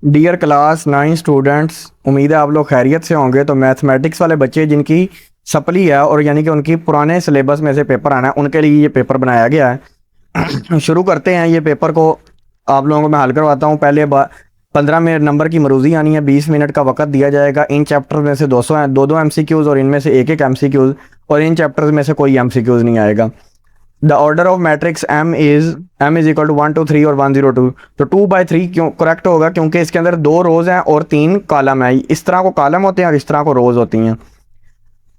Dear class 9 students, उम्मीद है आप लोग खैरियत से होंगे। तो मैथमेटिक्स वाले बच्चे जिनकी सप्ली है और यानी कि उनकी पुराने सिलेबस में से पेपर आना है, उनके लिए ये पेपर बनाया गया है। शुरू करते हैं। ये पेपर को आप लोगों को मैं हल करवाता हूँ। पहले 15 मिनट नंबर की मरूजी आनी है, 20 मिनट का वक्त दिया जाएगा। इन चैप्टर में से 200 हैं, दो MCQs और इनमें से एक MCQs, और इन चैप्टर्स में से कोई MCQs नहीं आएगा। The order of matrix M is equal to 1 2 3 और 1 0 2। तो 2/3 क्यों करेक्ट होगा? क्योंकि इसके अंदर 2 रोज हैं और 3 कॉलम है। इस तरह को कॉलम होते हैं और इस तरह को रोज होती हैं।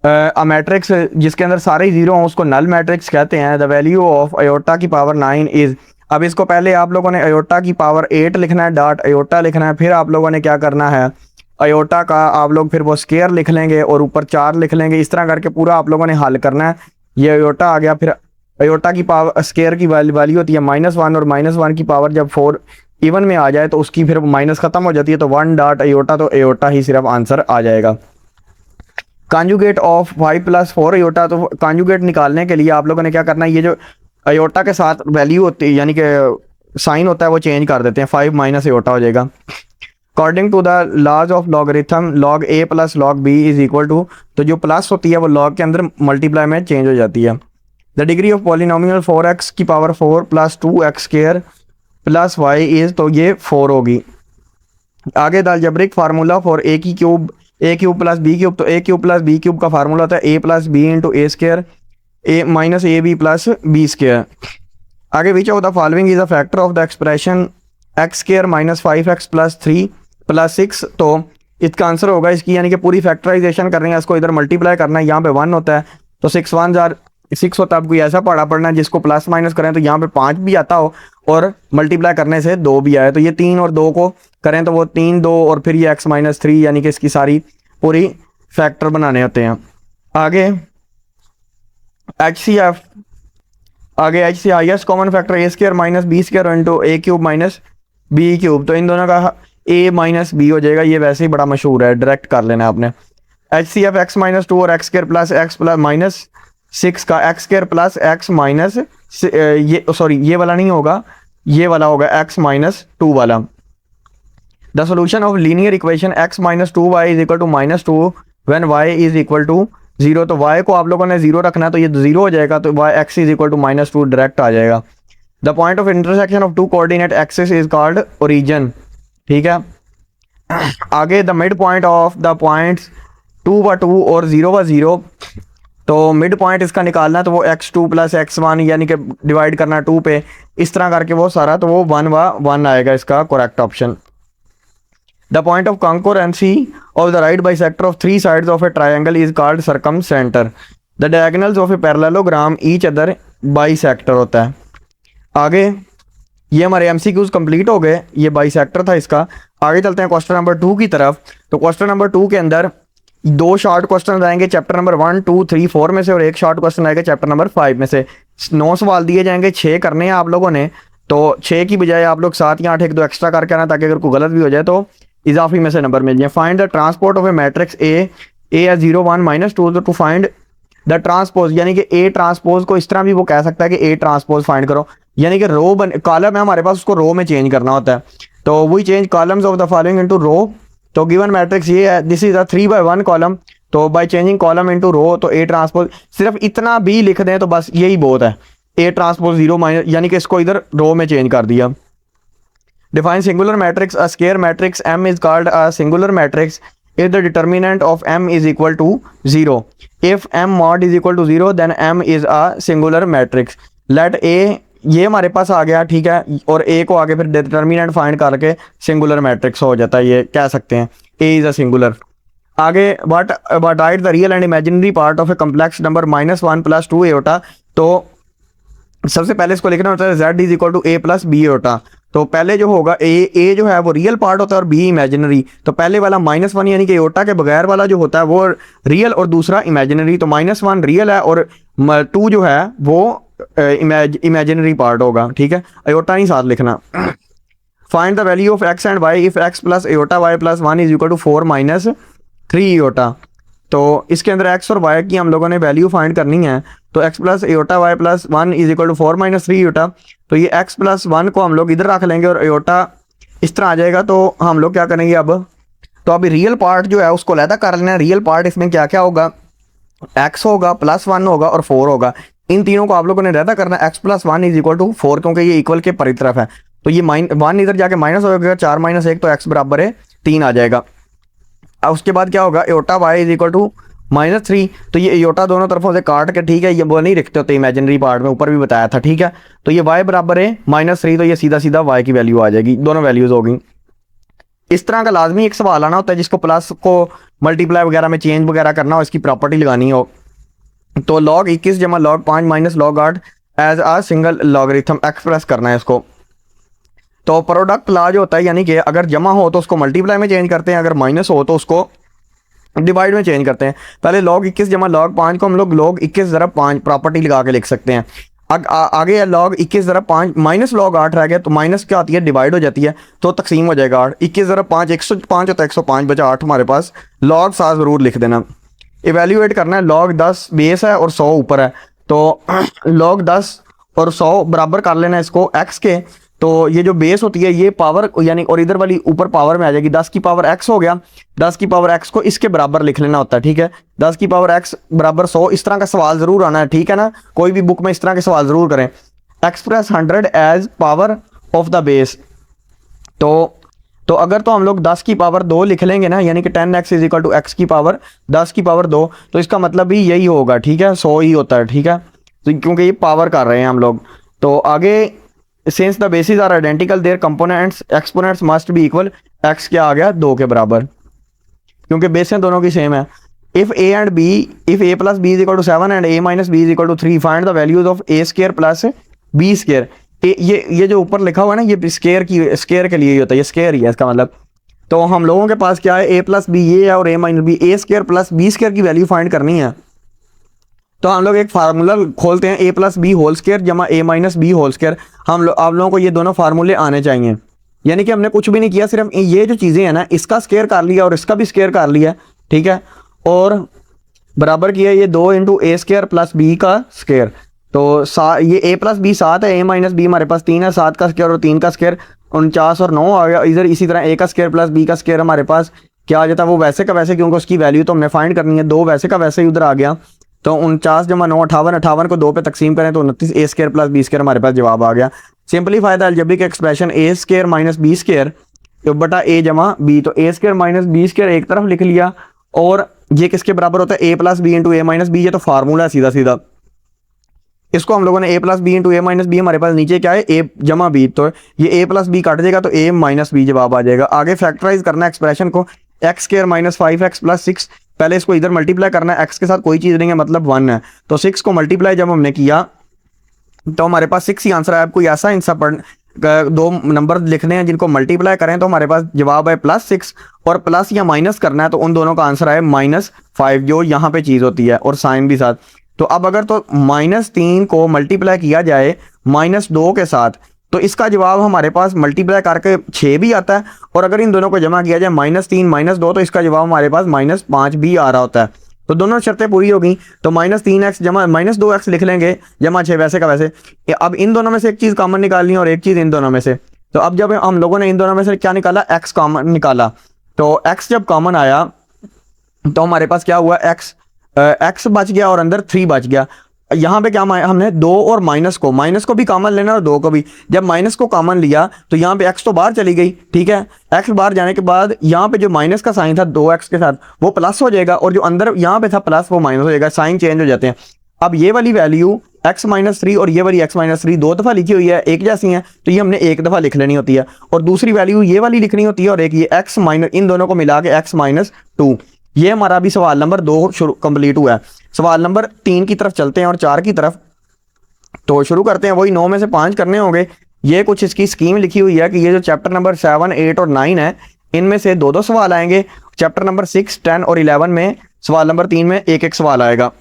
अ मैट्रिक्स जिसके अंदर सारे जीरो हों उसको नल मैट्रिक्स कहते हैं। द वैल्यू ऑफ अयोटा की पावर 9 इज। अब इसको पहले आप लोगों ने अयोटा की पावर 8 लिखना है, डॉट अयोटा लिखना है। फिर आप लोगों ने क्या करना है, अयोटा का आप लोग फिर वो स्केयर लिख लेंगे और ऊपर 4 लिख लेंगे। इस तरह करके पूरा आप लोगों ने हल करना है। ये अयोटा आ गया। फिर अयोटा की पावर स्केयर की वैल्यू होती है -1, और -1 की पावर जब 4 इवन में आ जाए तो उसकी फिर माइनस खत्म हो जाती है, तो 1 डॉट अयोटा, तो अयोटा ही सिर्फ आंसर आ जाएगा। Conjugate of 5 + 4 iota. तो कॉन्जुगेट निकालने के लिए आप लोगों ने क्या करना है, ये जो अयोटा के साथ वैल्यू होती है यानी कि साइन होता है वो चेंज कर देते हैं, 5 माइनस अयोटा हो जाएगा। According to the laws of logarithm log a + log b is equal to, तो जो प्लस होती है वो लॉग के अंदर मल्टीप्लाई में चेंज हो जाती है। The degree of polynomial 4x की पावर 4 + 2x² + y इज, तो ये 4 होगी। आगे the algebraic formula for a cube + b cube. तो a क्यूब + b क्यूब का फार्मूला होता है a + b × a² a - ab + b²। आगे which of the following is a factor of the expression x² - 5x + 3 + 6। तो इसका answer होगा इसकी, यानी कि पूरी फैक्टराइजेशन करनी है, इसको इधर मल्टीप्लाई करना है। यहाँ पे 1 होता है तो 6 1 जार 6 होता है। अब कोई ऐसा पढ़ा पढ़ना है जिसको प्लस माइनस करें तो यहाँ पे 5 भी आता हो और मल्टीप्लाई करने से 2 भी आए। तो ये 3 और 2 को करें तो वो 3 2 और फिर ये x - 3, यानी कि इसकी सारी पूरी फैक्टर बनाने होते हैं। आगे HCF, आगे HCF common factor a² - b² × a³ - b³। तो इन दोनों का a - b हो जाएगा। ये वैसे ही बड़ा मशहूर है, डायरेक्ट कर लेना है आपने। HCF x - 2 और x² + x + -6 का x² + x ये सॉरी ये वाला नहीं होगा, ये वाला होगा x - 2 वाला। The solution of linear equation x - 2y is equal to -2 when y is equal to 0। तो y को आप लोगों ने 0 रखना है तो ये 0 हो जाएगा, तो y x is equal to -2 direct आ जाएगा। The point of intersection of 2 coordinate axis is called origin. ठीक है। आगे the mid point of the points 2 और 0 तो मिड पॉइंट इसका निकालना है, तो वो x2 + x1 यानी कि डिवाइड करना 2 पे, इस तरह करके वो सारा, तो वो 1 आएगा इसका correct option. The point of concurrency of the right bisector of 3 sides of a triangle is called circumcentre. The diagonals of a parallelogram each other bisector होता है। आगे ये हमारे MCQs कंप्लीट हो गए, ये बाइसेक्टर था इसका। आगे चलते हैं क्वेश्चन नंबर 2 की तरफ। तो क्वेश्चन नंबर 2 के अंदर 2 शॉर्ट क्वेश्चन आएंगे चैप्टर नंबर 1 2 3 4 में से, और एक शॉर्ट क्वेश्चन आएगा चैप्टर नंबर 5 में से। 9 सवाल दिए जाएंगे, 6 करने हैं आप लोगों ने। तो 6 की बजाय आप लोग 7 या 8 1 2 एक्स्ट्रा करके आना, ताकि अगर कोई गलत भी हो जाए तो इजाफी में से नंबर मिल जाए। Find the transport of a matrix a 0 1 -2। To find the transpose, यानी कि a ट्रांसपोज को इस तरह भी वो कह सकता है कि a ट्रांसपोज फाइंड करो, यानी कि रो कॉलम है हमारे पास, उसको रो में चेंज करना होता है। तो we change columns of the following into row. तो गिवन मैट्रिक्स ये है, दिस इज अ 3/1 कॉलम। तो by changing column into row, तो a ट्रांसपोज सिर्फ इतना भी लिख दें तो बस यही बहुत है, a ट्रांसपोज 0 यानी कि इसको इधर रो में चेंज कर दिया। Define singular matrix, a square matrix m is called a singular matrix if the determinant of m is equal to 0. If m mod is equal to 0 then m is a singular matrix. Let a, ये हमारे पास आ गया, ठीक है, और a को आगे फिर डिटर्मिनेंट फाइंड करके सिंगुलर मैट्रिक्स हो जाता है, ये कह सकते हैं a इज अ सिंगुलर। आगे but write the real and imaginary part of a complex number -1 + 2 iota. तो सबसे पहले इसको लिखना होता है z is equal to a + b iota. तो पहले जो होगा a जो है वो रियल पार्ट होता है और b इमेजिनरी। तो पहले वाला -1 यानी कि अयोटा के बगैर वाला जो होता है वो रियल और दूसरा इमेजिनरी। तो -1 रियल है और 2 जो है वो इमेजिनरी पार्ट होगा। ठीक है, अयोटा नहीं साथ लिखना। Find the value of x and y if x + iota y + 1 is equal to 4 - 3 iota. तो इसके अंदर x और y की हम लोगों ने वैल्यू फाइंड करनी है। तो x + iota y + 1 is equal to 4 - 3 iota. तो ये x + 1 को हम लोग इधर रख लेंगे और अयोटा इस तरह आ जाएगा। तो हम लोग क्या करेंगे अब, तो अभी रियल पार्ट जो है उसको अलहदा कर लेना है। रियल पार्ट इसमें क्या क्या होगा, x होगा, +1 होगा और 4 होगा। इन तीनों को आप लोगों ने अलहदा करना है। x + 1 = 4, क्योंकि ये इक्वल के परी तरफ है। तो ये -1 इधर जाके माइनस हो जाएगा, 4 - 1 तो x बराबर है 3 आ जाएगा। अब उसके बाद क्या होगा, एयोटा y = -3। तो ये एयोटा दोनों तरफों से काट के, ठीक है, ये वो नहीं रखते होते इमेजिनरी पार्ट में, ऊपर भी बताया था, ठीक है। तो ये y बराबर है -3, तो ये सीधा सीधा y की वैल्यू आ जाएगी, दोनों वैल्यूज होगी। इस तरह का लाजमी एक सवाल आना होता है जिसको प्लस को मल्टीप्लाई वगैरह में चेंज वगैरह करना हो, इसकी प्रॉपर्टी लगानी हो। तो log 21 जमा log 5 - log 8 एज आ सिंगल लॉगरिथम एक्सप्रेस करना है इसको। तो प्रोडक्ट ला जो होता है, यानी कि अगर जमा हो तो उसको मल्टीप्लाई में चेंज करते हैं, अगर माइनस हो तो उसको डिवाइड में चेंज करते हैं। पहले log 21 जमा log 5 को हम लोग log 21 ज़रब 5 प्रॉपर्टी लगा के लिख सकते हैं। आगे है log 21 ज़रब 5 माइनस log 8 रह गया, तो माइनस क्या आती है, डिवाइड हो जाती है, तो तकसीम हो जाएगा 8। 21 ज़रब 5 105 होता है, 105 बचा 8 हमारे पास। log 7 ज़रूर लिख देना। इवेल्यूएट करना है, log 10 बेस है और 100 ऊपर है, तो log 10 और 100 बराबर कर लेना इसको x के। तो ये जो बेस होती है ये पावर यानी, और इधर वाली ऊपर पावर में आ जाएगी। 10 की पावर x हो गया, 10 की पावर x को इसके बराबर लिख लेना होता है, ठीक है। 10 की पावर x बराबर 100, इस तरह का सवाल जरूर आना है, ठीक है ना। कोई भी बुक में इस तरह के सवाल जरूर करें। Express 100 as power of the base. तो अगर तो हम लोग 10 की पावर 2 लिख लेंगे ना, यानी कि 10x = x की पावर 10 की पावर 2, तो इसका मतलब भी यही होगा, ठीक है, 100 ही होता है, ठीक है। तो क्योंकि ये पावर कर रहे हैं हम लोग। तो आगे, since the bases are identical their components exponents must be equal, x क्या आ गया 2 के बराबर, क्योंकि बेसें दोनों की सेम है। If a and b, if a + b = 7 and a - b = 3, find the values of a² + b²। ये जो ऊपर लिखा हुआ है ना, ये स्केयर के लिए ही होता है, ये स्केयर ही है इसका मतलब। तो हम लोगों के पास क्या है, a + b ये है और a - b, a² + b² की वैल्यू फाइंड करनी है। तो हम लोग एक फार्मूला खोलते हैं, a + b होल स्क्वायर जमा a - b होल स्क्वायर। आप लोगों को ये दोनों फार्मूले आने चाहिए, यानी कि हमने कुछ भी नहीं किया, सिर्फ ये जो चीज़ें हैं ना, इसका स्क्वायर कर लिया और इसका भी स्क्वायर कर लिया, ठीक है, और बराबर किया ये 2 × a² + b का स्क्वायर। तो ये a + b 7 है, a - b हमारे पास 3 है, 7 का स्क्वायर और 3 का स्क्वायर 49 और 9 आ गया इधर। इसी तरह a का स्क्वायर + b का स्क्वायर हमारे पास क्या आ जाता है, वो वैसे का वैसे, क्योंकि उसकी वैल्यू तो हमने फाइंड करनी है। 2 वैसे का वैसे ही उधर आ गया, तो 49 जमा 9 58, 58 को 2 पे तकसीम करें तो 29, a² + b² हमारे पास जवाब आ गया। Simplify the algebraic expression a² - b² तो बटा a जमा b, तो a² - b² एक तरफ लिख लिया, और ये किसके बराबर होता है, a + b × a - b, ये तो फार्मूला है सीधा सीधा। इसको हम लोगों ने a + b × a - b, हमारे पास नीचे क्या है a जमा b, तो ये a + b काट देगा तो a - b जवाब आ जाएगा। आगे फैक्टराइज करना है एक्सप्रेशन को, x² - 5x + 6, पहले इसको इधर मल्टीप्लाई करना है, x के साथ कोई चीज़ नहीं है मतलब 1 है, तो 6 को मल्टीप्लाई जब हमने किया तो हमारे पास 6 ही आंसर है। आपको ऐसा इन सब 2 नंबर लिखने हैं जिनको मल्टीप्लाई करें तो हमारे पास जवाब है +6, और प्लस या माइनस करना है तो उन दोनों का आंसर है -5, जो यहाँ पे चीज़ होती है, और साइन भी साथ। तो अब अगर तो -3 को मल्टीप्लाई किया जाए -2 के साथ, तो इसका जवाब हमारे पास मल्टीप्लाई करके 6 भी आता है, और अगर इन दोनों को जमा किया जाए -3 - 2, तो इसका जवाब हमारे पास -5 भी आ रहा होता है। तो दोनों शर्तें पूरी होगी, तो -3x जमा -2x लिख लेंगे जमा 6 वैसे का वैसे। अब इन दोनों में से एक चीज़ कॉमन निकालनी है और एक चीज़ इन दोनों में से। तो अब जब हम लोगों ने इन दोनों में से क्या निकाला, x कॉमन निकाला, तो x जब कॉमन आया तो हमारे पास क्या हुआ, x बच गया और अंदर 3 बच गया। यहाँ पे क्या हमने 2 और माइनस को भी कॉमन लेना और 2 को भी। जब माइनस को कॉमन लिया तो यहाँ पे x तो बाहर चली गई, ठीक है, x बाहर जाने के बाद यहाँ पे जो माइनस का साइन था 2x के साथ वो प्लस हो जाएगा, और जो अंदर यहाँ पे था प्लस वो माइनस हो जाएगा, साइन चेंज हो जाते हैं। अब ये वाली वैल्यू x - 3 और ये वाली x - 3 2 दफ़ा लिखी हुई है, एक जैसी हैं, तो ये हमने एक दफ़ा लिख लेनी होती है, और दूसरी वैल्यू ये वाली लिखनी होती है, और एक ये x - इन दोनों को मिला के x - 2। ये हमारा अभी सवाल नंबर 2 शुरू कंप्लीट हुआ है। सवाल नंबर 3 की तरफ चलते हैं और 4 की तरफ। तो शुरू करते हैं, वही 9 में से 5 करने होंगे। ये कुछ इसकी स्कीम लिखी हुई है कि ये जो चैप्टर नंबर 7, 8 और 9 है, इनमें से 2 सवाल आएंगे। चैप्टर नंबर 6, 10 और 11 में सवाल नंबर 3 में एक सवाल आएगा।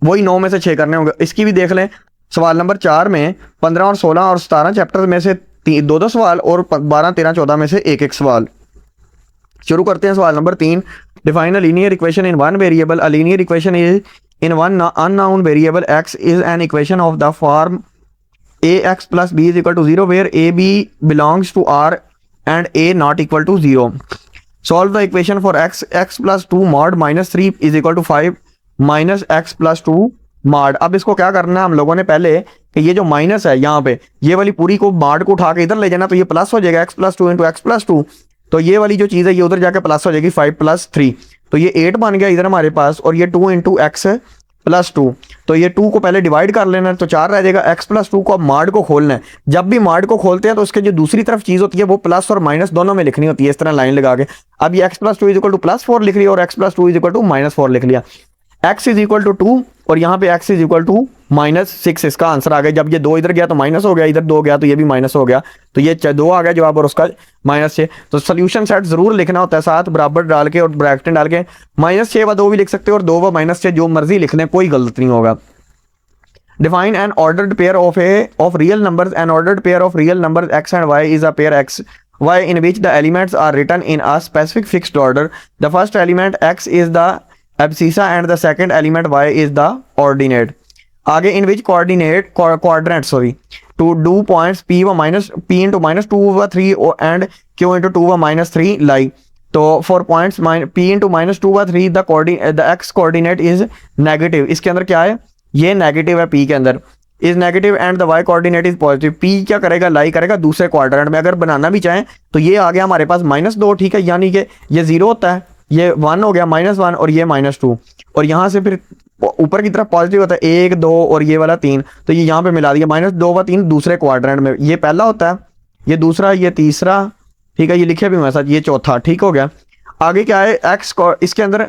वही 9 में से 6 करने होंगे। इसकी भी देख लें, सवाल नंबर 4 में 15 और 16 और 17 चैप्टर में से 2 सवाल, और 12, 13, 14 में से एक सवाल। शुरू करते हैं सवाल नंबर 3। Define a linear equation in one variable. A linear equation is in one unknown variable x is an equation of the form ax + b = 0 where a b belongs to r and a not equal to 0. Solve the equation for x plus 2 mod minus 3 is equal to 5 minus x plus 2 mod. अब इसको क्या करना है हम लोगों ने पहले कि ये जो माइनस है यहाँ पे ये वाली पूरी को mod को उठा के इधर ले जाना, तो ये प्लस हो जाएगा x plus 2 into x plus 2, तो ये वाली जो चीज़ है ये उधर जाके प्लस हो जाएगी 5 प्लस 3, तो ये 8 बन गया इधर हमारे पास, और ये 2 इंटू एक्स प्लस 2, तो ये 2 को पहले डिवाइड कर लेना है तो 4 रह जाएगा। x प्लस 2 को अब मार्ड को खोलना है, जब भी मार्ड को खोलते हैं तो उसके जो दूसरी तरफ चीज़ होती है वो प्लस और माइनस दोनों में लिखनी होती है, इस तरह लाइन लगा के। अब ये x plus 2 is equal to plus 4 लिख लिया और x plus 2 is equal to minus 4 लिख लिया, x इज इक्वल टू 2 और यहाँ पे x is equal to minus 6 इसका आंसर आ गया। जब ये 2 इधर गया तो माइनस हो गया, इधर 2 गया तो ये भी माइनस हो गया, तो ये 2 आ गया जवाब और उसका -6। तो सोल्यूशन सेट जरूर लिखना होता है, 7 बराबर डाल के और ब्रैकेट डाल के, -6 व 2 भी लिख सकते हो और 2 व -6 जो मर्जी लिख लें, कोई गलत नहीं होगा। Define an ordered pair of real numbers. An ordered pair of real numbers x and y is a pair x y in which the elements are written in a specific fixed order. The first element x is the abscissa and the second element y is the ordinate. आगे in which quadrant to do points p into -2 व 3 and q into 2 व -3 lie. तो for points p into -2 व 3 the x coordinate is negative. इसके अंदर क्या है, ये नेगेटिव है p के अंदर, is negative and the y coordinate is positive. p क्या करेगा, लाई करेगा दूसरे क्वाड्रेंट में। अगर बनाना भी चाहें तो ये आ गया हमारे पास -2, ठीक है, यानी कि ये 0 होता है, ये 1 हो गया -1 और ये -2, और यहाँ से फिर ऊपर की तरफ पॉजिटिव होता है 1 2 और ये वाला 3, तो ये यहाँ पे मिला दिया -2 व 3 दूसरे क्वाड्रेंट में। ये पहला होता है, ये दूसरा, ये तीसरा, ठीक है, ये लिखे भी मेरे साथ, ये चौथा, ठीक हो गया। आगे क्या है, x इसके अंदर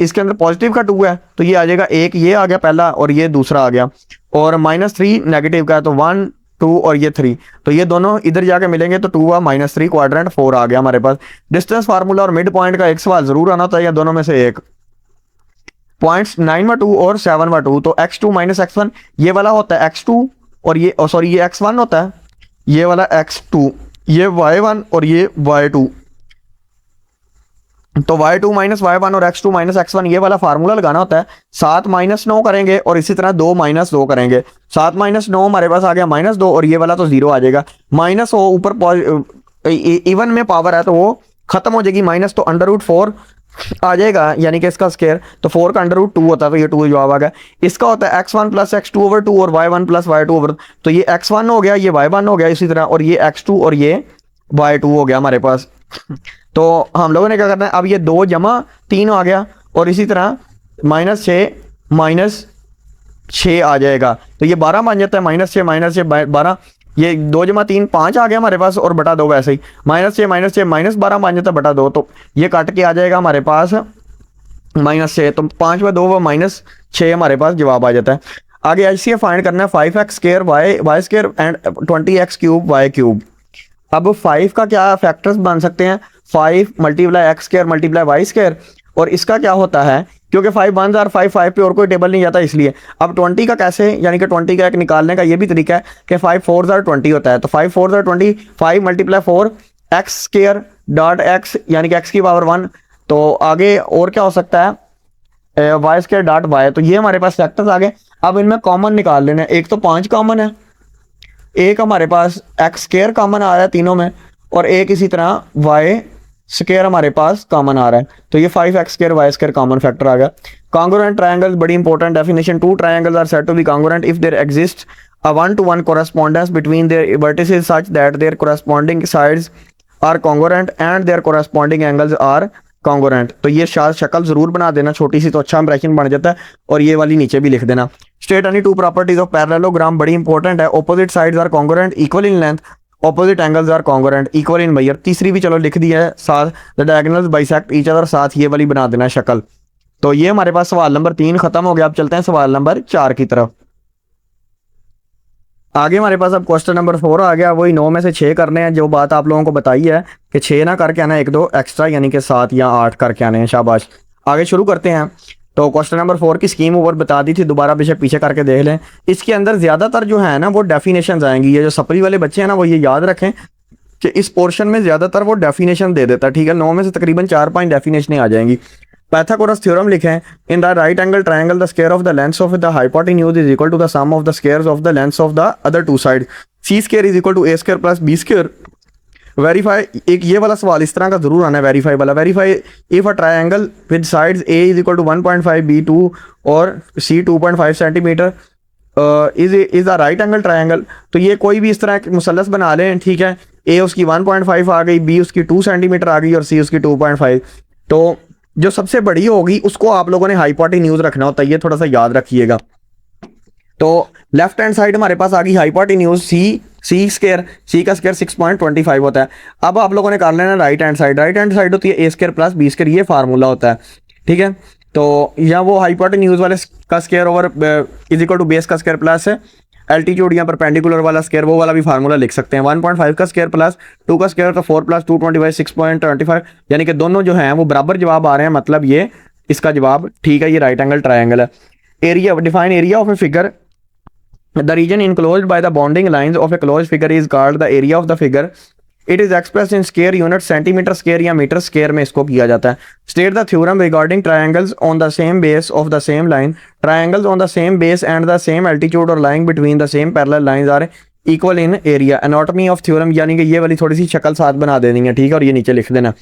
इसके अंदर पॉजिटिव का 2 है तो ये आ जाएगा 1, ये आ गया पहला और ये दूसरा आ गया, और -3 नेगेटिव का है तो 1 2 और ये 3, तो ये दोनों इधर जाके मिलेंगे तो 2 व -3 क्वाड्रेंट 4 आ गया हमारे पास। डिस्टेंस फार्मूला और मिड पॉइंट का एक सवाल जरूर आना चाहिए, दोनों में से एक। पॉइंट्स 9 व 2 और 7 व 2, तो x2 - x1 ये वाला होता है x2 और ये सॉरी ये x1 होता है, ये वाला x2, ये y1 और ये y2, तो y2 - y1 और x2 - x1 ये वाला फार्मूला लगाना होता है। 7 - 9 करेंगे और इसी तरह 2 - 2 करेंगे, 7 - 9 हमारे पास आ गया -2 और ये वाला तो 0 आ जाएगा, माइनस हो ऊपर इवन में पावर है तो वो खत्म हो जाएगी, माइनस तो √4 आ जाएगा, यानी कि इसका स्क्वायर, तो 4 का √2 होता है, तो ये 2 जवाब आ गया। इसका होता है x1 + x2/2 और y1 + y2/, तो ये x1 हो गया, ये y1 हो गया इसी तरह, और ये x2 और ये y2 हो गया हमारे पास। तो हम लोगों ने क्या करना है, अब ये 2 + 3 आ गया और इसी तरह -6 - 6 आ जाएगा, तो ये 12 बन जाता है, -6 - 6 12, ये 2 + 3 5 आ गया हमारे पास और बटा 2 वैसे ही, -6 - 6 -12 बन जाता है बटा 2, तो ये काट के आ जाएगा हमारे पास -6, तो 5 व 2 व -6 हमारे पास जवाब आ जाता है। आगे ऐसे फाइंड करना है 5x² y² and 20x³ y³। अब 5 का क्या फैक्टर्स बन सकते हैं, 5 × x² × y², और इसका क्या होता है, क्योंकि 5 1s और 5 पे और कोई टेबल नहीं जाता इसलिए। अब 20 का कैसे, यानी कि 20 का एक निकालने का ये भी तरीका है कि 5 4s और 20 होता है, तो 5 4s और 20, 5 × 4 x² डॉट x, यानी कि x की पावर 1, तो आगे और क्या हो सकता है y² डॉट y, तो ये हमारे पास फैक्टर्स आ गए। अब इनमें कॉमन निकाल लेना है, एक तो 5 कॉमन है, एक हमारे पास x² कॉमन आ रहा है तीनों में, और एक इसी तरह y² हमारे पास कॉमन आ रहा है, तो ये 5x² y² कॉमन फैक्टर आ गया। कॉन्ग्रुएंट ट्रायंगल बड़ी important definition, 2 triangles are said to be congruent if there exist a 1-to-1 correspondence between their vertices such that their corresponding sides are congruent and their corresponding angles are congruent। तो ये शक्ल जरूर बना देना छोटी सी, तो अच्छा इंप्रेशन बन जाता है, और ये वाली नीचे भी लिख देना। State any 2 properties of parallelogram बड़ी इंपॉर्टेंट है, opposite sides are congruent equal in length, opposite angles are congruent equal in बायर। तीसरी भी चलो लिख दी है साथ, the diagonals bisect each other, साथ ये वाली बना देना शक्ल। तो ये हमारे पास सवाल नंबर 3 खत्म हो गया। अब चलते हैं सवाल नंबर 4 की तरफ। आगे हमारे पास अब क्वेश्चन नंबर 4 आ गया, वही 9 में से 6 करने हैं, जो बात आप लोगों को बताई है कि 6 ना करके आना, 1-2 एक्स्ट्रा यानी कि 7 या 8 करके आने हैं। शाबाश, आगे शुरू करते हैं। तो क्वेश्चन नंबर 4 की स्कीम ऊपर बता दी थी, दोबारा बेशक पीछे करके देख लें। इसके अंदर ज़्यादातर जो है ना वो डेफिनेशंस आएंगी, ये जो सप्ली वाले बच्चे हैं ना वो ये याद रखें कि इस पोर्शन में ज़्यादातर वो डेफिनेशन दे देता है, ठीक है। 9 में से तकरीबन 4-5 डेफिनेशनें आ जाएंगी। पाइथागोरस थ्योरम लिखें, in the right angle triangle the square of the lengths of the hypotenuse is equal to the sum of the squares of the lengths of the other 2 side, C square is equal to a square plus b square verify, एक ये वाला सवाल इस तरह का जरूर आना है वेरीफाई वाला। Verify if a triangle with sides A is equal to 1.5 B2 और C 2.5 centimetre is a right angle triangle. तो ये कोई भी इस तरह एक मुसल्लस बना लें, ठीक है, ए उसकी 1.5 आ गई, बी उसकी 2 सेंटीमीटर आ गई और सी उसकी 2.5। तो जो सबसे बड़ी होगी उसको आप लोगों ने हाइपोटेन्यूज रखना होता है, ये थोड़ा सा याद रखिएगा। तो लेफ्ट हैंड साइड हमारे पास आ गई हाइपोटेन्यूज सी स्क्वायर, सी का स्क्वायर 6.25 होता है। अब आप लोगों ने कर लेना right hand side, right hand side होती है ए स्क्वायर प्लस बी स्क्वायर, ये फार्मूला होता है, ठीक है। तो या वो हाइपोटेन्यूज वाले का square over is equal to base का स्क्वायर प्लस है एल्टीट्यूड या परपेंडिकुलर वाला स्क्वायर, वो वाला भी फार्मूला लिख सकते हैं। 1.5 का स्क्वायर प्लस 2 का स्क्वायर तो 4 प्लस 225 6.25, यानी कि दोनों जो हैं वो बराबर जवाब आ रहे हैं, मतलब ये इसका जवाब ठीक है, ये राइट एंगल ट्रायंगल है। Area, define area of a figure, the region enclosed by the bounding lines of a closed figure is called the area of the figure. It is expressed in square unit, centimetre square या metre square में इसको किया जाता है। State the theorem regarding triangles on the same base of the same line. Triangles on the same base and the same altitude or lying between the same parallel lines are equal in area. Anatomy of theorem, यानी कि ये वाली थोड़ी सी शक्ल साथ बना देनी है, ठीक है, और ये नीचे लिख देना।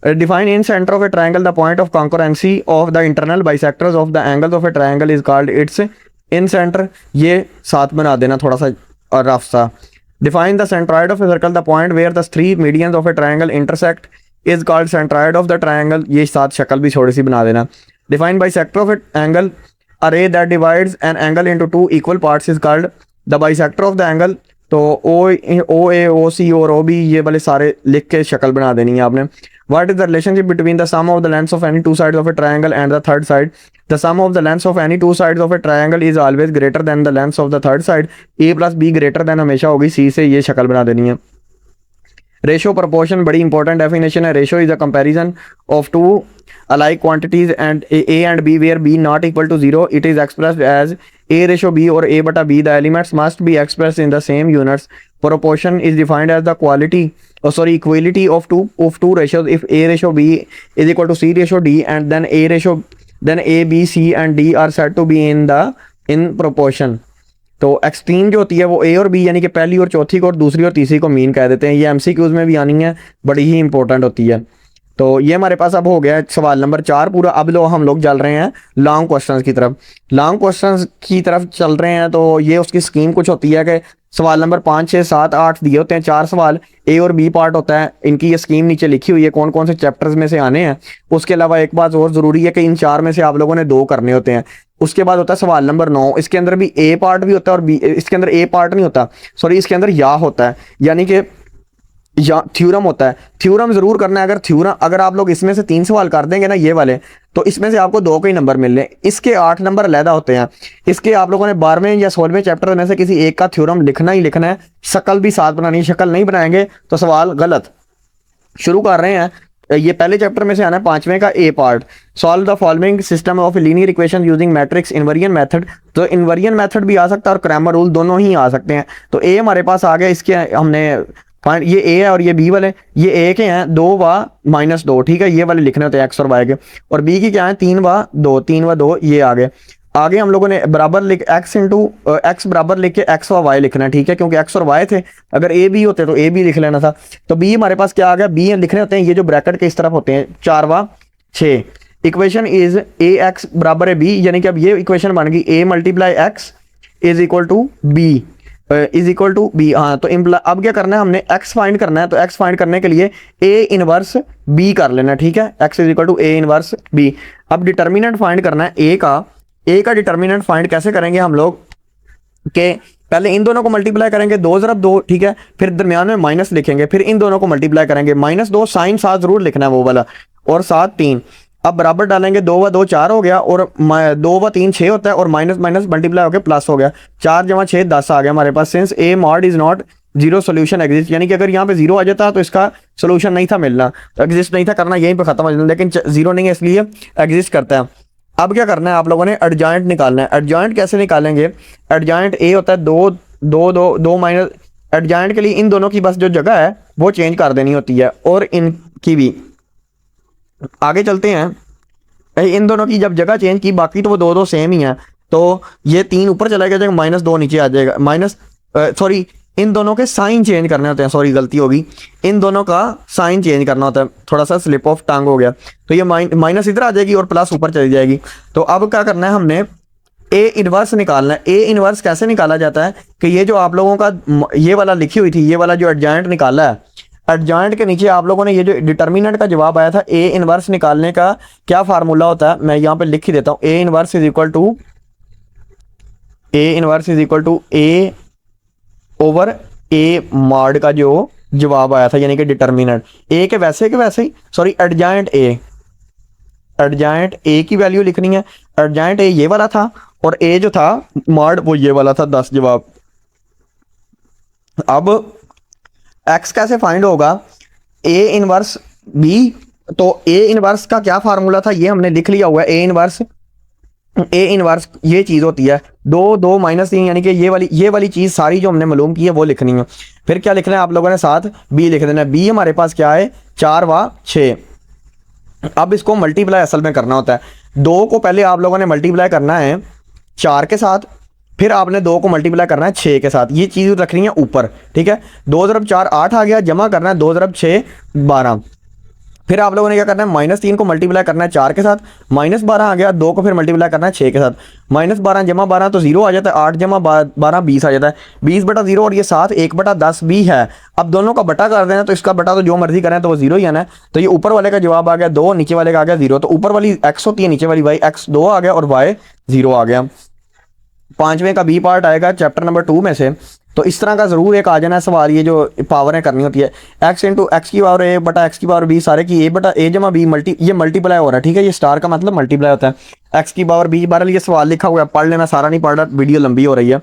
Define in center of a triangle the point of concurrency of the internal bisectors of the angles of a triangle is called its incenter, ये साथ बना देना थोड़ा सा रफ सा। Define the centroid of a circle, the point where the three medians of a triangle intersect is called centroid of the triangle, ये साथ शक्ल भी थोड़ी सी बना देना। Define bisector of a angle, a ray that divides an angle into 2 equal parts is called the bisector of the angle. तो O ए ओ सी और ओ बी, ये वाले सारे लिख के शक्ल बना देनी है आपने। What is the relationship between the sum of the lengths of any two sides of a triangle and the third side? The sum of the lengths of any two sides of a triangle is always greater than the lengths of the third side. A plus B greater than हमेशा होगी C से, ये शक्ल बना देनी है। Ratio proportion बड़ी important definition है। Ratio is a comparison of two alike quantities and A and B where B not equal to 0. It is expressed as A ratio B or A bata B. The elements must be expressed in the same units. Proportion is defined as the equality of two ratios. If A ratio B is equal to C ratio D and then A, B, C and D are said to be in proportion. तो extreme जो होती है वो ए और B, यानी कि पहली और चौथी को और दूसरी और तीसरी को मीन कह देते हैं। ये एमसीक्यूज में भी आनी है, बड़ी ही इंपॉर्टेंट होती है। तो ये हमारे पास अब हो गया सवाल नंबर 4 पूरा। अब हम लोग चल रहे हैं लॉन्ग क्वेश्चंस की तरफ। लॉन्ग क्वेश्चंस की तरफ चल रहे हैं तो ये उसकी स्कीम कुछ होती है कि सवाल नंबर 5, 6, 7, 8 दिए होते हैं, 4 सवाल ए और बी पार्ट होता है। इनकी ये स्कीम नीचे लिखी हुई है कौन कौन से चैप्टर्स में से आने हैं। उसके अलावा एक बात और ज़रूरी है कि इन 4 में से आप लोगों ने 2 करने होते हैं। उसके बाद होता है सवाल नंबर 9, इसके अंदर भी ए पार्ट भी होता है और बी, इसके अंदर ए पार्ट नहीं होता, सॉरी, इसके अंदर या होता है, यानी कि या थ्योरम होता है। थ्योरम जरूर करना है। अगर आप लोग इसमें से 3 सवाल कर देंगे ना ये वाले, तो इसमें से आपको 2 के ही नंबर मिल रहे। इसके 8 नंबर अलहदा होते हैं। इसके आप लोगों ने 12वें या 16वें चैप्टर में से किसी एक का थ्योरम लिखना ही लिखना है, शक्ल भी साथ बनानी है। शक्ल नहीं बनाएंगे तो सवाल गलत। शुरू कर रहे हैं, ये पहले चैप्टर में से आना है 5वें का A part. Solve the following system of linear equation using matrix inversion method. तो इन्वर्जन मेथड भी आ सकता है और क्रैमर रूल, दोनों ही आ सकते हैं। तो ए हमारे पास आ गया, इसके हमने ये ए है और ये बी वाले, ये ए के हैं 2 व -2, ठीक है, ये वाले लिखने होते हैं एक्स और वाई के। और बी की क्या है 3 व 2, ये आ गए। आगे हम लोगों ने बराबर लिख एक्स बराबर लिख के एक्स व वाई लिखना है, ठीक है, क्योंकि एक्स और वाई थे। अगर ए बी होते तो ए बी लिख लेना था। तो बी हमारे पास क्या आ गया, बी लिखने होते हैं ये जो ब्रैकेट के इस तरफ होते हैं 4 व 6। इक्वेशन इज ए एक्स बराबर है बी, यानी कि अब ये इक्वेशन बन गई A multiply X is equal to B हाँ। तो अब क्या करना है, हमने x फाइंड करना है। तो x फाइंड करने के लिए a इनवर्स b कर लेना, ठीक है, x is equal to a inverse b। अब डिटर्मिनेंट फाइंड करना है a का डिटर्मिनेंट फाइंड कैसे करेंगे हम लोग, के पहले इन दोनों को मल्टीप्लाई करेंगे 2 ज़रब 2, ठीक है, फिर दरमियान में माइनस लिखेंगे, फिर इन दोनों को मल्टीप्लाई करेंगे -2 साइन साथ जरूर लिखना है वो वाला, और 7 3। अब बराबर डालेंगे 2 व 2 4 हो गया, और 2 व 3 6 होता है, और माइनस मल्टीप्लाई होकर प्लस हो गया। 4 × 6 10 आ गया हमारे पास। Since A mod is not 0 solution exist, यानी कि अगर यहाँ पे 0 आ जाता तो इसका सोल्यूशन नहीं था मिलना, एग्जिस्ट नहीं था करना, यहीं पे खत्म हो जाता, लेकिन 0 नहीं है इसलिए एग्जिस्ट करता है। अब क्या करना है आप लोगों ने, एडजॉइंट निकालना है। एडजॉइंट कैसे निकालेंगे, एडजॉइंट ए होता है 2 2 2 2 माइनस, एडजॉइंट के लिए इन दोनों की बस जो जगह है वो चेंज कर देनी होती है, और इनकी भी। आगे चलते हैं, इन दोनों की जब जगह चेंज की, बाकी तो वो 2 2 सेम ही हैं। तो ये 3 ऊपर चला जाएगा, -2 नीचे आ जाएगा, इन दोनों के साइन चेंज करने होते हैं, सॉरी गलती होगी, इन दोनों का साइन चेंज करना होता है, थोड़ा सा स्लिप ऑफ टंग हो गया, तो ये माइनस इधर आ जाएगी और प्लस ऊपर चली जाएगी। तो अब क्या करना है, हमने ए इनवर्स निकालना है। ए इनवर्स कैसे निकाला जाता है कि ये जो आप लोगों का ये वाला लिखी हुई थी, ये वाला जो एडजॉइंट निकाला है, एडजॉइंट के नीचे आप लोगों ने ये जो डिटर्मिनेंट का जवाब आया था, ए इनवर्स निकालने का क्या फार्मूला होता है, मैं यहाँ पे लिख ही देता हूँ। A inverse is equal to A over A mod का जो जवाब आया था, यानी कि डिटर्मिनेंट ए के वैसे ही, सॉरी एडजॉइंट ए की वैल्यू लिखनी है। एडजॉइंट ए ये वाला था और ए जो था मॉड वो ये वाला था, 10 जवाब। अब x कैसे फाइंड होगा, ए इनवर्स बी, तो ए इनवर्स का क्या फार्मूला था ये हमने लिख लिया हुआ है। ए इनवर्स ये चीज़ होती है 2 2 माइनस 3, यानी कि ये वाली चीज़ सारी जो हमने मालूम की है वो लिखनी है। फिर क्या लिखना है आप लोगों ने, साथ b लिख देना है। b हमारे पास क्या है, 4 व 6। अब इसको मल्टीप्लाई असल में करना होता है। 2 को पहले आप लोगों ने मल्टीप्लाई करना है 4 के साथ, फिर आपने 2 को मल्टीप्लाई करना है 6 के साथ, ये चीज़ रखनी है ऊपर, ठीक है। 2 × 4 8 आ गया, जमा करना है 2 × 6 12। फिर आप लोगों ने क्या करना है, -3 को मल्टीप्लाई करना है 4 के साथ, -12 आ गया। 2 को फिर मल्टीप्लाई करना है 6 के साथ, -12 जमा 12 तो 0 आ जाता है, 8 जमा 12 20 आ जाता है, 20/0 और ये साथ 1/10 भी है। अब दोनों का बटा कर देना, तो इसका बटा तो जो मर्जी करें तो वो 0 ही आना है। तो ये ऊपर वाले का जवाब आ गया 2, नीचे वाले का आ गया 0। तो ऊपर वाली x होती है, नीचे वाली y, x 2 आ गया और y 0 आ गया। 5वें का बी पार्ट आएगा चैप्टर नंबर 2 में से। तो इस तरह का ज़रूर एक आ जाना सवाल, ये जो पावरें करनी होती है, x × x की पावर a बटा x की पावर b, सारे की a जमा b ये मल्टीप्लाई हो रहा है, ठीक है। ये स्टार का मतलब मल्टीप्लाई होता है, x की पावर b। बहरहाल ये सवाल लिखा हुआ है, पढ़ लेना, सारा नहीं पढ़ रहा, वीडियो लंबी हो रही है।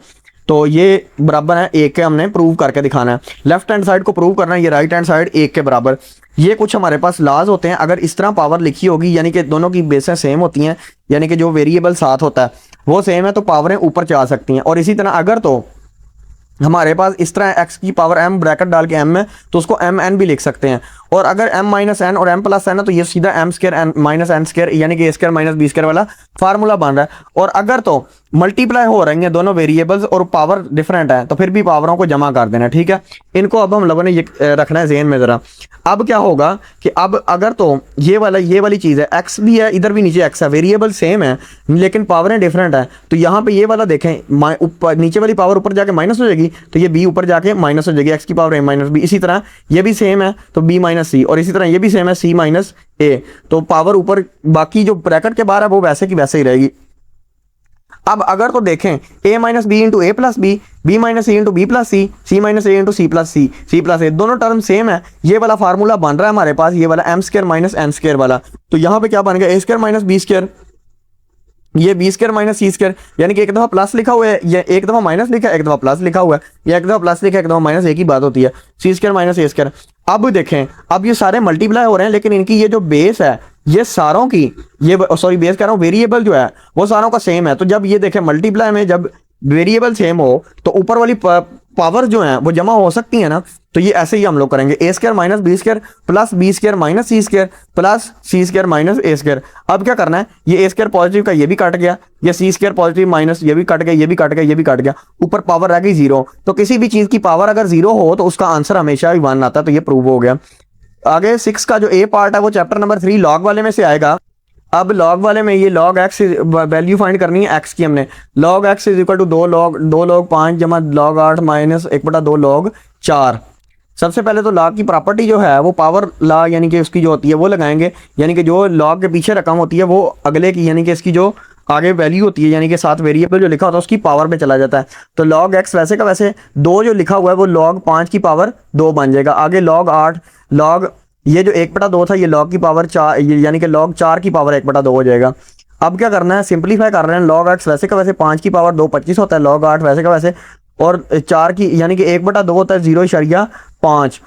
तो ये बराबर है 1 के, हमने प्रूव करके दिखाना है। लेफ्ट हैंड साइड को प्रूव करना है, ये राइट हैंड साइड 1 के बराबर। ये कुछ हमारे पास लाज होते हैं, अगर इस तरह पावर लिखी होगी, यानी कि दोनों की बेसें सेम होती हैं, यानी कि जो वेरिएबल साथ होता है वो सेम है, तो पावरें ऊपर जा सकती हैं। और इसी तरह अगर तो हमारे पास इस तरह x की पावर m ब्रैकेट डाल के m है, तो उसको mn भी लिख सकते हैं। और अगर m - n और m + n है, तो ये सीधा m² n² यानी कि a² - b² वाला फार्मूला बन रहा है। और अगर तो मल्टीप्लाई हो रही हैं दोनों वेरिएबल्स और पावर डिफरेंट है, तो फिर भी पावरों को जमा कर देना, ठीक है। इनको अब हम लोगों ने ये रखना है ज़हन में ज़रा। अब क्या होगा कि अब अगर तो ये वाली चीज़ है, x भी है, इधर भी नीचे x है, वेरिएबल सेम है लेकिन पावरें डिफरेंट है, तो यहाँ पे ये वाला देखें, ऊपर नीचे वाली पावर ऊपर जाके माइनस हो जाएगी, तो ये b ऊपर जाके माइनस हो जाएगी, x की पावर a - b। इसी तरह ये भी सेम है तो b - c, और इसी तरह ये भी सेम है c - a, तो पावर ऊपर, बाकी जो ब्रैकेट के बाहर है वो वैसे की वैसे ही रहेगी। अब अगर तो देखें a - b × a + b, b - c × b + c, c - a × c + c, c + a, दोनों टर्म सेम है। ये वाला फार्मूला बन रहा है हमारे पास, ये वाला m² - n² वाला। तो यहाँ पे क्या बन गया, a² - b², ये b² - c², यानी कि एक दफ़ा प्लस लिखा हुआ है, ये एक दफ़ा माइनस लिखा है, एक दफ़ा प्लस लिखा हुआ है, या एक दफ़ा प्लस लिखा है, एक दफ़ा माइनस, एक ही बात होती है, c² - a²। अब देखें, अब ये सारे मल्टीप्लाई हो रहे हैं, लेकिन इनकी ये जो बेस है, ये सारों की, ये सॉरी बेस कह रहा हूँ, वेरिएबल जो है वो सारों का सेम है। तो जब ये देखें मल्टीप्लाई में जब वेरिएबल सेम हो, तो ऊपर वाली पावर जो है वो जमा हो सकती है ना। तो ये ऐसे ही हम लोग करेंगे, a² - b² plus b² - c² plus c² - a²। अब क्या करना है, ये a² पॉजिटिव का ये भी कट गया, ये c² पॉजिटिव माइनस ये भी कट गया, ये भी कट गया, ये भी कट गया, ऊपर पावर रह गई 0। तो किसी भी चीज़ की पावर अगर 0 हो तो उसका आंसर हमेशा ही 1 आता है, तो ये प्रूव हो गया। आगे 6 का जो a पार्ट है वो चैप्टर नंबर 3 लॉग वाले में से आएगा। अब लॉग वाले में ये log x वैल्यू फाइंड करनी है x की हमने। log x = 2 log 5 जमा log 8 माइनस 1/2 log 4। सबसे पहले तो log की प्रॉपर्टी जो है वो पावर लॉ, यानी कि उसकी जो होती है वो लगाएंगे, यानी कि जो log के पीछे रकम होती है वो अगले की, यानी कि इसकी जो आगे वैल्यू होती है, यानी कि साथ वेरिएबल जो लिखा होता है उसकी पावर में चला जाता है। तो log x वैसे का वैसे 2 जो लिखा हुआ है वो log 5 की पावर 2 बन जाएगा। आगे log 8 log ये जो 1/2 था, ये log की पावर 4, यानी कि log 4 की पावर 1/2 हो जाएगा। अब क्या करना है, सिंपलीफाई कर रहे हैं। log x वैसे का वैसे 5 की पावर 2 25 होता है, log 8 वैसे का वैसे, और 4 की यानी कि 1/2 होता है 0.5।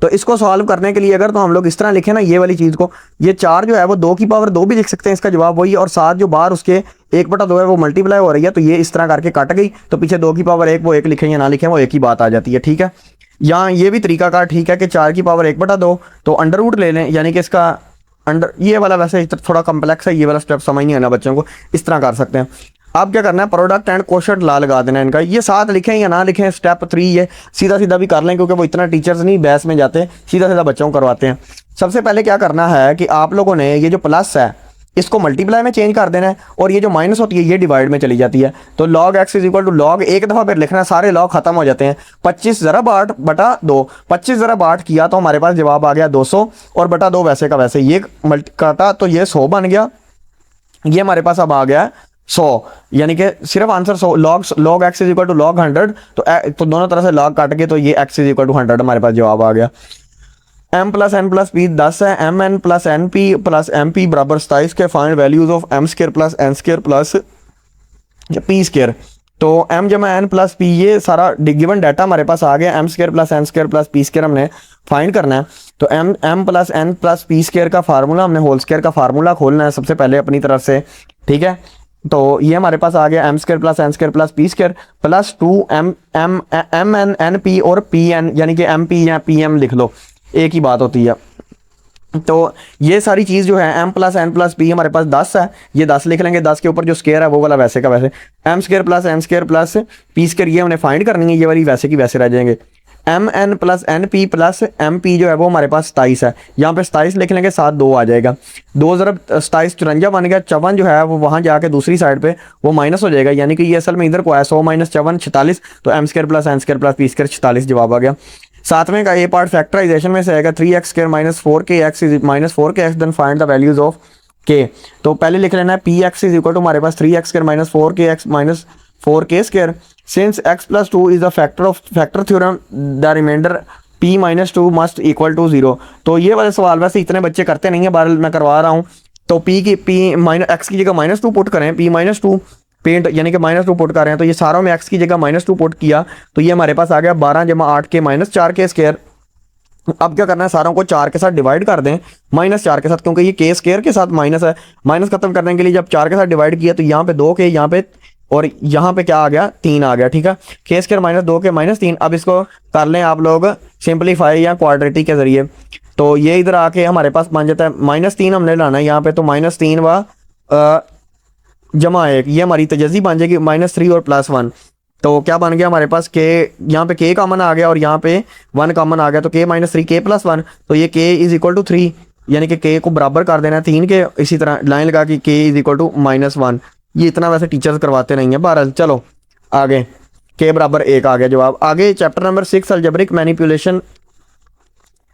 तो इसको सॉल्व करने के लिए अगर तो हम लोग इस तरह लिखें ना, ये वाली चीज़ को, ये 4 जो है वो 2 की पावर 2 भी लिख सकते हैं, इसका जवाब वही है। और साथ जो बाहर उसके 1/2 है वो मल्टीप्लाई हो रही है, तो ये इस तरह करके कट गई, तो पीछे 2 की पावर 1 वो 1 लिखें या ना लिखें वो एक ही बात आ जाती है, ठीक है। यहाँ ये भी तरीका कार ठीक है कि 4 की पावर 1/2, तो अंडर रूट ले लें, यानी कि इसका अंडर, ये वाला वैसे थोड़ा कम्प्लेक्स है, ये वाला स्टेप समझ नहीं आना बच्चों को, इस तरह कर सकते हैं। अब क्या करना है, प्रोडक्ट एंड कोशेंट ला लगा देना है इनका। ये साथ लिखें या ना लिखें, स्टेप 3 ये सीधा सीधा भी कर लें, क्योंकि वो इतना टीचर्स नहीं बहस में जाते, सीधा सीधा बच्चों को करवाते हैं। सबसे पहले क्या करना है कि आप लोगों ने ये जो प्लस है इसको मल्टीप्लाई में चेंज कर देना है, और ये जो माइनस होती है ये डिवाइड में चली जाती है। तो log x is equal to log, एक दफ़ा फिर लिखना, सारे लॉग खत्म हो जाते हैं। 25 ज़रब 8 बटा 2, 25 ज़रब 8 किया तो हमारे पास जवाब आ गया 200, और बटा 2 वैसे का वैसे, ये मल्टी काटा तो ये 100 बन गया। ये हमारे पास अब आ गया 100, यानी कि सिर्फ answer 100, log x is equal to log 100, तो दोनों तरह से लॉग काट के तो ये एक्स इज इक्वल टू 100 हमारे पास जवाब आ गया। m plus n plus p 10 है, m n plus n p plus m p बराबर 27 के, find values of m square plus n square plus p square. तो m जमा एन प्लस पी, ये सारा गिवन डाटा हमारे पास आ गया। M square plus n square plus p square हमने फाइंड करना है। तो m plus n plus p square का फार्मूला, हमने होल स्केयर का फार्मूला खोलना है सबसे पहले अपनी तरफ से, ठीक है। तो ये हमारे पास आ गया m square plus n square plus p square plus 2m m n n p और पी एन, यानी कि एम पी या पी एम लिख लो, एक ही बात होती है। तो ये सारी चीज़ जो है m plus n plus p हमारे पास 10 है, ये 10 लिख लेंगे, 10 के ऊपर जो स्केयर है वो वाला वैसे का वैसे, m square plus n square plus p square ये हमने फाइंड करनी है, ये वाली वैसे की वैसे रह जाएंगे। M n plus n p plus m p जो है वो हमारे पास 27 है, यहाँ पे 27 लिख लेंगे, साथ 2 आ जाएगा, 2 ज़रब 27 54 बन गया। 54 जो है वो वहाँ जाके दूसरी साइड पे वो माइनस हो जाएगा, यानी कि ये असल में इधर को है 100 माइनस 54 46, तो m square plus n square plus p square 46 जवाब आ गया। सातवें का ए पार्ट फैक्टराइजेशन में से आएगा 3x square minus 4k x is minus 4k x, then find the values of k। तो पहले लिख लेना है p x is equal to हमारे पास 3x square minus 4k x minus 4k square, since x plus 2 is the factor of factor theorem the remainder p minus 2 must equal to 0। तो ये वाले सवाल वैसे इतने बच्चे करते नहीं है, बार मैं करवा रहा हूँ। तो p माइनस एक्स की जगह माइनस 2 पुट करें, p माइनस 2 पेंट यानी कि माइनस 2 पुट कर रहे हैं, तो ये सारों में x की जगह माइनस 2 पुट किया, तो ये हमारे पास आ गया 12 जमा 8k माइनस 4k स्क्वायर। अब क्या करना है, सारों को 4 के साथ डिवाइड कर दें, माइनस 4 के साथ, क्योंकि ये k स्क्वायर के साथ माइनस है। माइनस खत्म करने के लिए जब 4 के साथ डिवाइड किया तो यहाँ पे 2k, यहाँ पे और यहाँ पे क्या आ गया 3 आ गया, ठीक है। k square minus 2k minus 3। अब इसको कर लें आप लोग सिंपलीफाई या क्वाड्रेटिक के जरिए, तो ये इधर आके हमारे पास बन जाता है -3 हमने लाना है यहाँ पे, तो -3 व जमा 1, ये हमारी तजज़ी बन जाएगी -3 और +1। तो क्या बन गया हमारे पास k, यहाँ पे k कॉमन आ गया और यहाँ पे 1 कॉमन आ गया, तो k माइनस 3 k प्लस 1, तो ये k इज इक्वल टू 3, यानी कि k को बराबर कर देना है 3 के। इसी तरह लाइन लगा कि k इज इक्वल टू -1। ये इतना वैसे टीचर्स करवाते नहीं है, बहरहाल चलो आगे, k बराबर 1 आ गया जवाब। आगे chapter number 6 algebraic manipulation,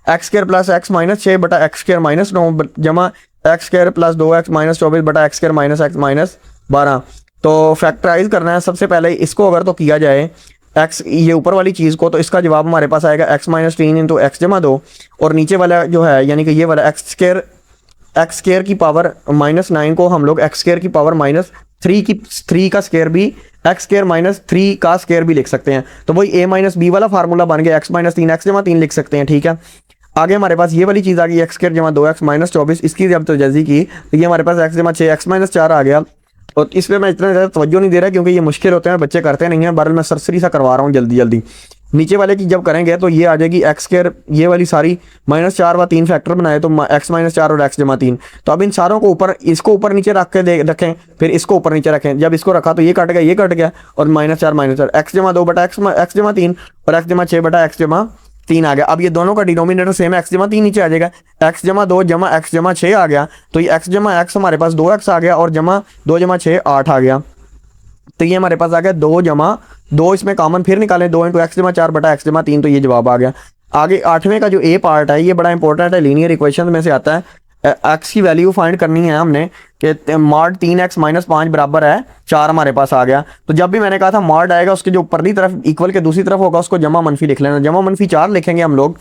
x square plus x minus 6 बटा एक्स स्क्वायर माइनस 9 जमा x square plus 2x minus 24 बटा x square minus x minus 12। तो फैक्टराइज करना है सबसे पहले इसको, अगर तो किया जाए x ये ऊपर वाली चीज़ को, तो इसका जवाब हमारे पास आएगा x माइनस 3 इंटू एक्स जमा 2, और नीचे वाला जो है यानी कि ये वाला एक्स स्क्वायर की पावर -9 को हम लोग एक्स स्क्वायर की पावर -3 का स्क्वायर भी एक्स स्क्वायर माइनस 3 का स्क्वायर भी लिख सकते हैं। तो वही a माइनस बी वाला फार्मूला बन गया, x माइनस 3 एक्स जमा 3 लिख सकते हैं, ठीक है। आगे हमारे पास ये वाली चीज़ आ गई एक्स स्क्वायर जमा 2x माइनस 24, इसकी जब तजज़ी की तो ये हमारे पास x जमा 6 एक्स माइनस 4 आ गया। और इस पर मैं इतना ज़्यादा तवज्जो नहीं दे रहा क्योंकि ये मुश्किल होते हैं, बच्चे करते नहीं हैं, बहरहाल मैं सरसरी सा करवा रहा हूँ जल्दी जल्दी। नीचे वाले की जब करेंगे तो ये आ जाएगी एक्स स्क्वायर, ये वाली सारी -4 व 3 फैक्टर बनाए तो x माइनस 4 और x जमा 3। तो अब इन सारों को ऊपर, इसको ऊपर नीचे रख के रखें, फिर इसको ऊपर नीचे रखें। जब इसको रखा तो ये कट गया, ये कट गया, और -4 एक्स जमा 2 बटा एक्स जमा 3 और एक्स जमा 6 बटा एक्स जमा 3 आ गया। अब ये दोनों का डिनोमिनेटर सेम है, एक्स जमा 3 नीचे आ जाएगा, एक्स जमा 2 जमा एक्स जमा 6 आ गया, तो ये एक्स जमा एक्स हमारे पास 2x आ गया, और जमा 2 जमा 6 8 आ गया। तो ये हमारे पास आ गया 2 जमा 2, इसमें कॉमन फिर निकालें 2 इंटू एक्स जमा 4 बटा एक्स जमा 3, तो ये जवाब आ गया। आगे 8वें का जो ए पार्ट है ये बड़ा इंपॉर्टेंट है, लीनियर इक्वेशन में से आता है। एक्स की वैल्यू फाइंड करनी है हमने कि मॉड 3x माइनस 5 बराबर है 4 हमारे पास आ गया। तो जब भी मैंने कहा था मॉड आएगा उसके जो ऊपरली तरफ इक्वल के दूसरी तरफ होगा उसको जमा मनफी लिख लेना, जमा मनफी 4 लिखेंगे हम लोग।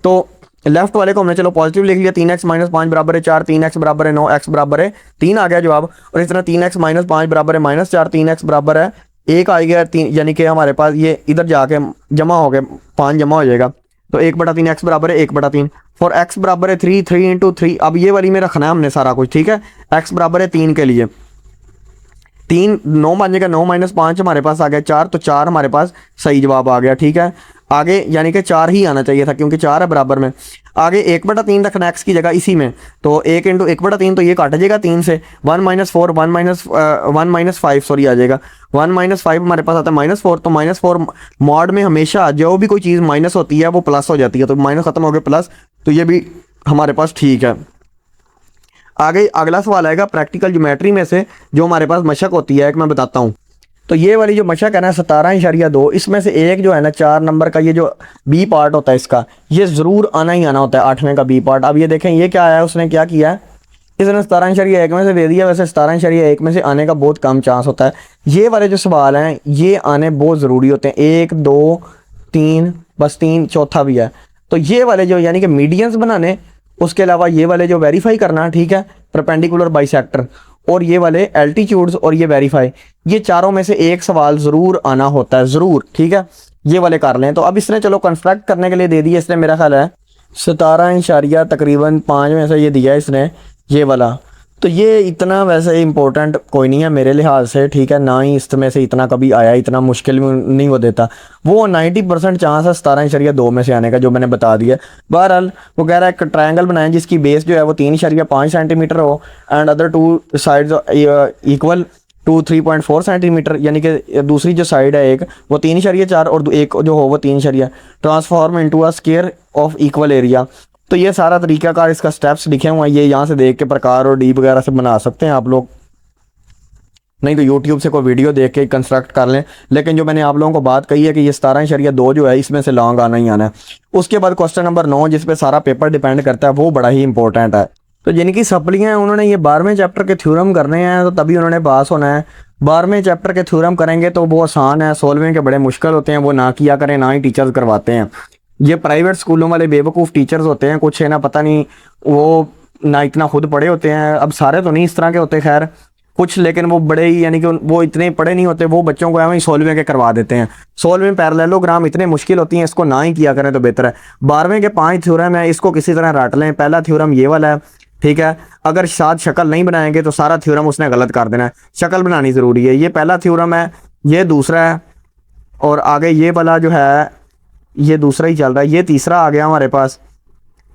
तो लेफ्ट वाले को हमने चलो पॉजिटिव लिख लिया, 3x माइनस 5 बराबर है 4, 3x बराबर है 9, x बराबर है 3 आ गया जवाब। और इस तरह 3x माइनस 5 बराबर है -4, 3x बराबर है 1 आ गया 3, यानी कि हमारे पास ये इधर जाके जमा हो गए 5 जमा हो जाएगा, तो 1/3 x बराबर है 1/3। फॉर x बराबर है 3 इंटू 3, अब ये वाली में रखना है हमने सारा कुछ, ठीक है। x बराबर है 3 के लिए 3 9 बन जाएगा, 9 माइनस 5 हमारे पास आ गया 4, तो 4 हमारे पास सही जवाब आ गया, ठीक है। आगे यानी कि 4 ही आना चाहिए था क्योंकि 4 है बराबर में। आगे 1/3 रखना एक्स की जगह इसी में, तो 1 इंटू 1/3 तो ये काट जाएगा 3 से, 1 - 4 1 - 5 सॉरी आ जाएगा 1 - 5 हमारे पास आता है -4, तो -4 मॉड में हमेशा जो भी कोई चीज़ माइनस होती है वो प्लस हो जाती है, तो माइनस खत्म हो गया प्लस, तो ये भी हमारे पास ठीक है। आगे अगला सवाल आएगा प्रैक्टिकल ज्योमेट्री में से जो हमारे पास मशक होती है, एक मैं बताता हूँ। तो ये वाली जो मशक है ना 17.2, इसमें से एक जो है ना 4 नंबर का ये जो बी पार्ट होता है इसका, ये ज़रूर आना ही आना होता है 8वें का बी पार्ट। अब ये देखें ये क्या आया है, उसने क्या किया है, इसने 17.1 में से दे दिया। वैसे 17.1 में से आने का बहुत कम चांस होता है। ये वाले जो सवाल हैं ये आने बहुत ज़रूरी होते हैं, 1 2 3 बस 3 चौथा भी है। तो ये वाले जो यानी कि मीडियंस बनाने, उसके अलावा ये वाले जो वेरीफाई करना, ठीक है, परपेंडिकुलर बाइसेक्टर, और ये वाले एल्टीट्यूड्स और ये वेरीफाई, ये चारों में से एक सवाल ज़रूर आना होता है, ज़रूर, ठीक है। ये वाले कर लें। तो अब इसने चलो कंस्ट्रक्ट करने के लिए दे दिया इसने, मेरा ख्याल है 17 तकरीबन 5 में से ये दिया इसने ये वाला। तो ये इतना वैसे इंपॉर्टेंट कोई नहीं है मेरे लिहाज से, ठीक है, ना ही इसमें से इतना कभी आया, इतना मुश्किल नहीं वो देता। वो 90% चांस है 17.2 में से आने का, जो मैंने बता दिया। बहरहाल वो कह रहा है एक ट्रायंगल बनाएं जिसकी बेस जो है वो 3.5 सेंटीमीटर हो and other 2 sides equal to 3.4 centimetre, यानी कि दूसरी जो साइड है एक वो 3.4 और एक जो हो वो 3, transform into a square of equal area. तो ये सारा तरीकाकार इसका स्टेप्स लिखे हुए हैं, ये यहाँ से देख के प्रकार और डी वगैरह से बना सकते हैं आप लोग, नहीं तो यूट्यूब से कोई वीडियो देख के कंस्ट्रक्ट कर लें। लेकिन जो मैंने आप लोगों को बात कही है कि ये 17.2 जो है इसमें से लॉन्ग आना ही आना है। उसके बाद क्वेश्चन नंबर 9 जिस पे सारा पेपर डिपेंड करता है, वो बड़ा ही इंपॉर्टेंट है। तो जिनकी सप्लियाँ हैं उन्होंने ये 12वें चैप्टर के थ्योरम करने हैं, तो तभी उन्होंने पास होना है। 12वें चैप्टर के थ्योरम करेंगे तो वो आसान है, 16वें के बड़े मुश्किल होते हैं, वो ना किया करें, ना ही टीचर्स करवाते हैं। ये प्राइवेट स्कूलों वाले बेवकूफ़ टीचर्स होते हैं, कुछ है ना, पता नहीं वो ना इतना खुद पढ़े होते हैं। अब सारे तो नहीं इस तरह के होते खैर, कुछ लेकिन वो बड़े ही यानी कि वो इतने पढ़े नहीं होते, वो बच्चों को हमें 16वें के करवा देते हैं। 16वें पैरेललोग्राम इतने मुश्किल होती हैं, इसको ना ही किया करें तो बेहतर है। 12वें के 5 थ्योरम है, इसको किसी तरह रट लें। पहला थ्योरम ये वाला है, ठीक है, अगर साथ शक्ल नहीं बनाएंगे तो सारा थ्योरम उसने गलत कर देना है, शक्ल बनानी ज़रूरी है। ये पहला थ्योरम है, ये दूसरा है, और आगे ये वाला जो है ये दूसरा ही चल रहा है, ये तीसरा आ गया हमारे पास,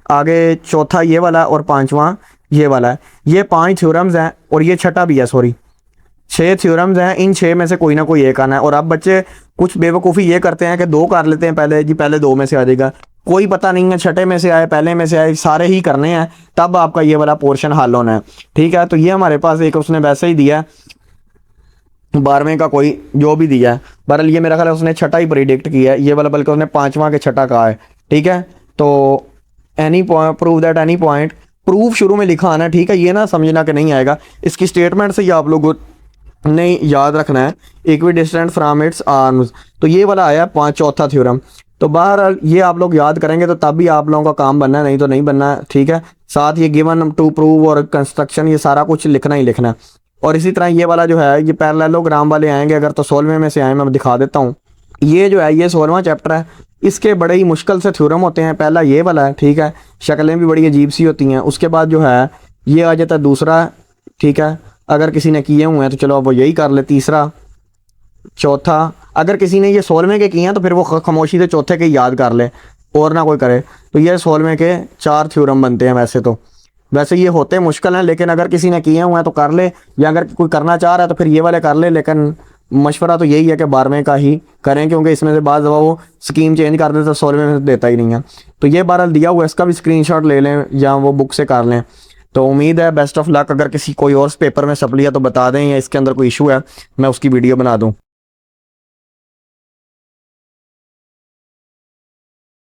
आगे चौथा ये वाला और 5वां ये वाला है। ये 5 थ्योरम्स हैं और ये छठा भी है, सॉरी 6 थ्योरम्स हैं। इन 6 में से कोई ना कोई एक आना है। और अब बच्चे कुछ बेवकूफ़ी ये करते हैं कि 2 कर लेते हैं पहले, जी पहले 2 में से आ जाएगा, कोई पता नहीं है छठे में से आए पहले में से आए, सारे ही करने हैं, तब आपका ये वाला पोर्शन हल होना है, ठीक है। तो ये हमारे पास एक उसने वैसे ही दिया है 12वें का कोई जो भी दिया है, बहरहाल ये मेरा ख्याल है उसने छठा ही प्रिडिक्ट किया है ये वाला, बल्कि उसने 5वां के छठा कहा है, ठीक है। तो any point prove that any point, proof शुरू में लिखा आना, ठीक है, ये ना समझना कि नहीं आएगा, इसकी स्टेटमेंट से ही आप लोगों ने याद रखना है। Equi distant from its arms, तो ये वाला आया 5 चौथा थ्योरम। तो बहरहाल ये आप लोग याद करेंगे तो तब भी आप लोगों का काम बनना है, नहीं तो नहीं बनना, ठीक है। साथ ये गिवन टू प्रूव और कंस्ट्रक्शन ये सारा कुछ लिखना ही लिखना है। और इसी तरह ये वाला जो है ये पैरेललोग्राम वाले आएंगे, अगर तो 16वें में से आए, मैं दिखा देता हूँ। ये जो है ये 16वां चैप्टर है, इसके बड़े ही मुश्किल से थ्योरम होते हैं। पहला ये वाला है, ठीक है, शक्लें भी बड़ी अजीब सी होती हैं। उसके बाद जो है ये आ जाता है दूसरा, ठीक है, अगर किसी ने किए हुए हैं तो चलो अब वो यही कर ले। तीसरा, चौथा, अगर किसी ने ये 16वें के किए हैं तो फिर वो खामोशी से चौथे के याद कर ले और ना कोई करे। तो ये 16वें के 4 थ्योरम बनते हैं। वैसे ये होते मुश्किल हैं, लेकिन अगर किसी ने किए हुए हैं तो कर ले, या अगर कोई करना चाह रहा है तो फिर ये वाले कर ले। लेकिन मशवरा तो यही है कि 12वें का ही करें, क्योंकि इसमें से बाद दफ़ा वो स्कीम चेंज कर देता, 16वें में देता ही नहीं है। तो ये बहरहाल दिया हुआ है, इसका भी स्क्रीनशॉट ले लें या वो बुक से कर लें। तो उम्मीद है बेस्ट ऑफ लक। अगर किसी कोई और पेपर में सप्ली है तो बता दें, या इसके अंदर कोई इशू है मैं उसकी वीडियो बना दूँ।